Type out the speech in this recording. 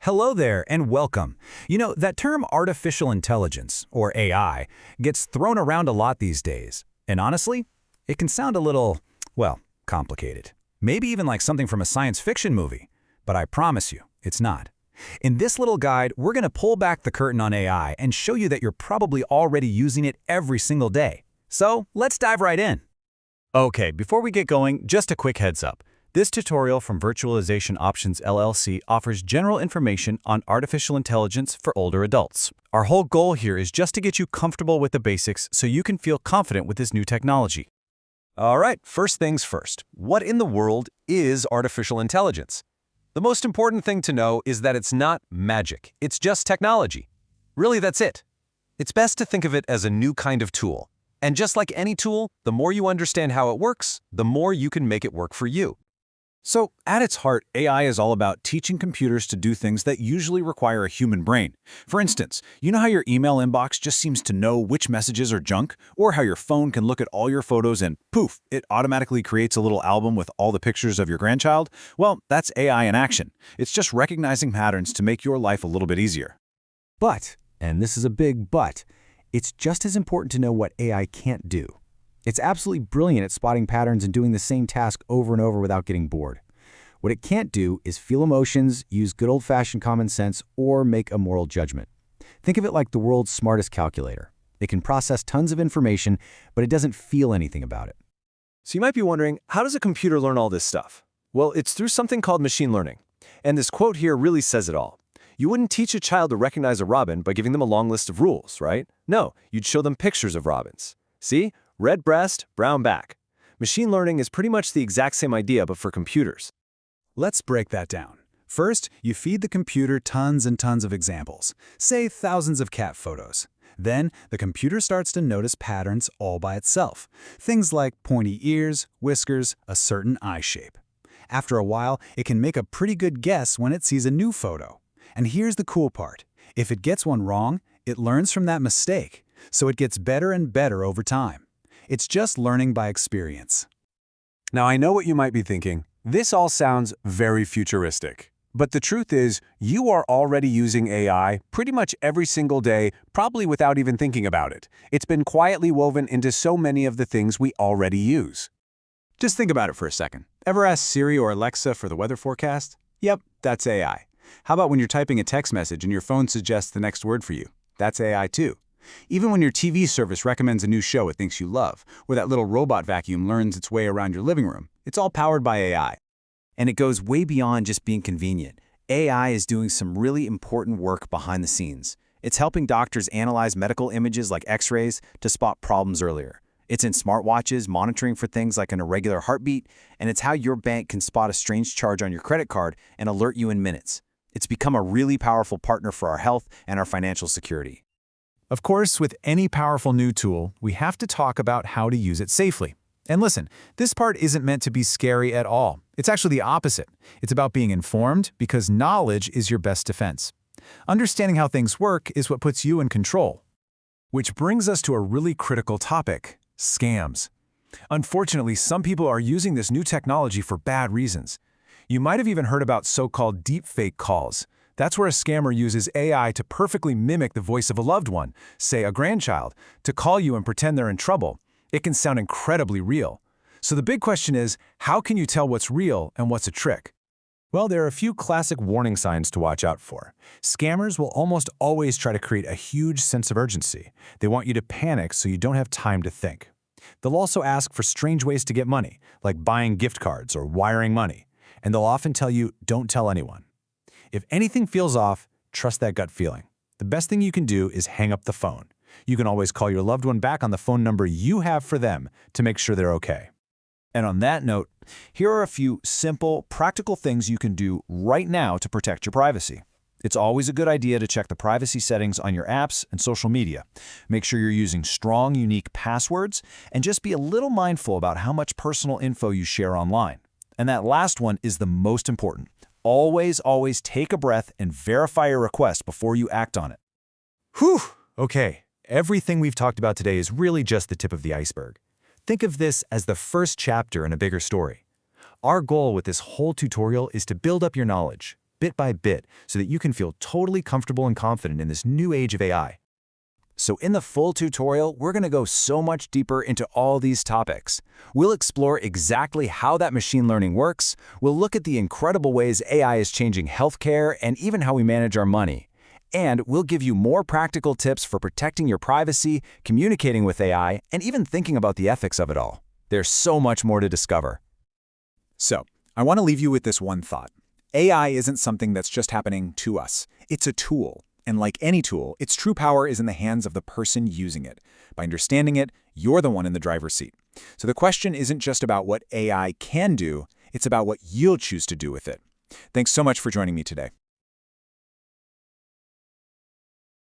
Hello there and welcome. That term artificial intelligence, or AI, gets thrown around a lot these days. And honestly, it can sound a little, well, complicated. Maybe even like something from a science fiction movie. But I promise you, it's not. In this little guide, we're going to pull back the curtain on AI and show you that you're probably already using it every single day. So let's dive right in. Okay, before we get going, just a quick heads up. This tutorial from Virtualization Options LLC offers general information on artificial intelligence for older adults. Our whole goal here is just to get you comfortable with the basics so you can feel confident with this new technology. All right, first things first. What in the world is artificial intelligence? The most important thing to know is that it's not magic. It's just technology. Really, that's it. It's best to think of it as a new kind of tool. And just like any tool, the more you understand how it works, the more you can make it work for you. So, at its heart, AI is all about teaching computers to do things that usually require a human brain. For instance, you know how your email inbox just seems to know which messages are junk? Or how your phone can look at all your photos and, poof, it automatically creates a little album with all the pictures of your grandchild? Well, that's AI in action. It's just recognizing patterns to make your life a little bit easier. But, and this is a big but, it's just as important to know what AI can't do. It's absolutely brilliant at spotting patterns and doing the same task over and over without getting bored. What it can't do is feel emotions, use good old-fashioned common sense, or make a moral judgment. Think of it like the world's smartest calculator. It can process tons of information, but it doesn't feel anything about it. So you might be wondering, how does a computer learn all this stuff? Well, it's through something called machine learning. And this quote here really says it all. You wouldn't teach a child to recognize a robin by giving them a long list of rules, right? No, you'd show them pictures of robins. See? Red breast, brown back. Machine learning is pretty much the exact same idea, but for computers. Let's break that down. First, you feed the computer tons and tons of examples, say thousands of cat photos. Then, the computer starts to notice patterns all by itself. Things like pointy ears, whiskers, a certain eye shape. After a while, it can make a pretty good guess when it sees a new photo. And here's the cool part. If it gets one wrong, it learns from that mistake, so it gets better and better over time. It's just learning by experience. Now, I know what you might be thinking. This all sounds very futuristic. But the truth is, you are already using AI pretty much every single day, probably without even thinking about it. It's been quietly woven into so many of the things we already use. Just think about it for a second. Ever ask Siri or Alexa for the weather forecast? Yep, that's AI. How about when you're typing a text message and your phone suggests the next word for you? That's AI too. Even when your TV service recommends a new show it thinks you love, or that little robot vacuum learns its way around your living room, it's all powered by AI. And it goes way beyond just being convenient. AI is doing some really important work behind the scenes. It's helping doctors analyze medical images like X-rays to spot problems earlier. It's in smartwatches, monitoring for things like an irregular heartbeat, and it's how your bank can spot a strange charge on your credit card and alert you in minutes. It's become a really powerful partner for our health and our financial security. Of course, with any powerful new tool, we have to talk about how to use it safely. And listen, this part isn't meant to be scary at all. It's actually the opposite. It's about being informed because knowledge is your best defense. Understanding how things work is what puts you in control. Which brings us to a really critical topic: scams. Unfortunately, some people are using this new technology for bad reasons. You might have even heard about so-called deepfake calls. That's where a scammer uses AI to perfectly mimic the voice of a loved one, say a grandchild, to call you and pretend they're in trouble. It can sound incredibly real. So the big question is, how can you tell what's real and what's a trick? Well, there are a few classic warning signs to watch out for. Scammers will almost always try to create a huge sense of urgency. They want you to panic so you don't have time to think. They'll also ask for strange ways to get money, like buying gift cards or wiring money. And they'll often tell you, don't tell anyone. If anything feels off, trust that gut feeling. The best thing you can do is hang up the phone. You can always call your loved one back on the phone number you have for them to make sure they're okay. And on that note, here are a few simple, practical things you can do right now to protect your privacy. It's always a good idea to check the privacy settings on your apps and social media. Make sure you're using strong, unique passwords, and just be a little mindful about how much personal info you share online. And that last one is the most important. Always take a breath and verify your request before you act on it. Whew! Okay, everything we've talked about today is really just the tip of the iceberg. Think of this as the first chapter in a bigger story. Our goal with this whole tutorial is to build up your knowledge, bit by bit so that you can feel totally comfortable and confident in this new age of AI. So in the full tutorial, we're going to go so much deeper into all these topics. We'll explore exactly how that machine learning works, we'll look at the incredible ways AI is changing healthcare and even how we manage our money. And we'll give you more practical tips for protecting your privacy, communicating with AI, and even thinking about the ethics of it all. There's so much more to discover. So, I want to leave you with this one thought. AI isn't something that's just happening to us. It's a tool. And like any tool, its true power is in the hands of the person using it. By understanding it, you're the one in the driver's seat. So the question isn't just about what AI can do, it's about what you'll choose to do with it. Thanks so much for joining me today.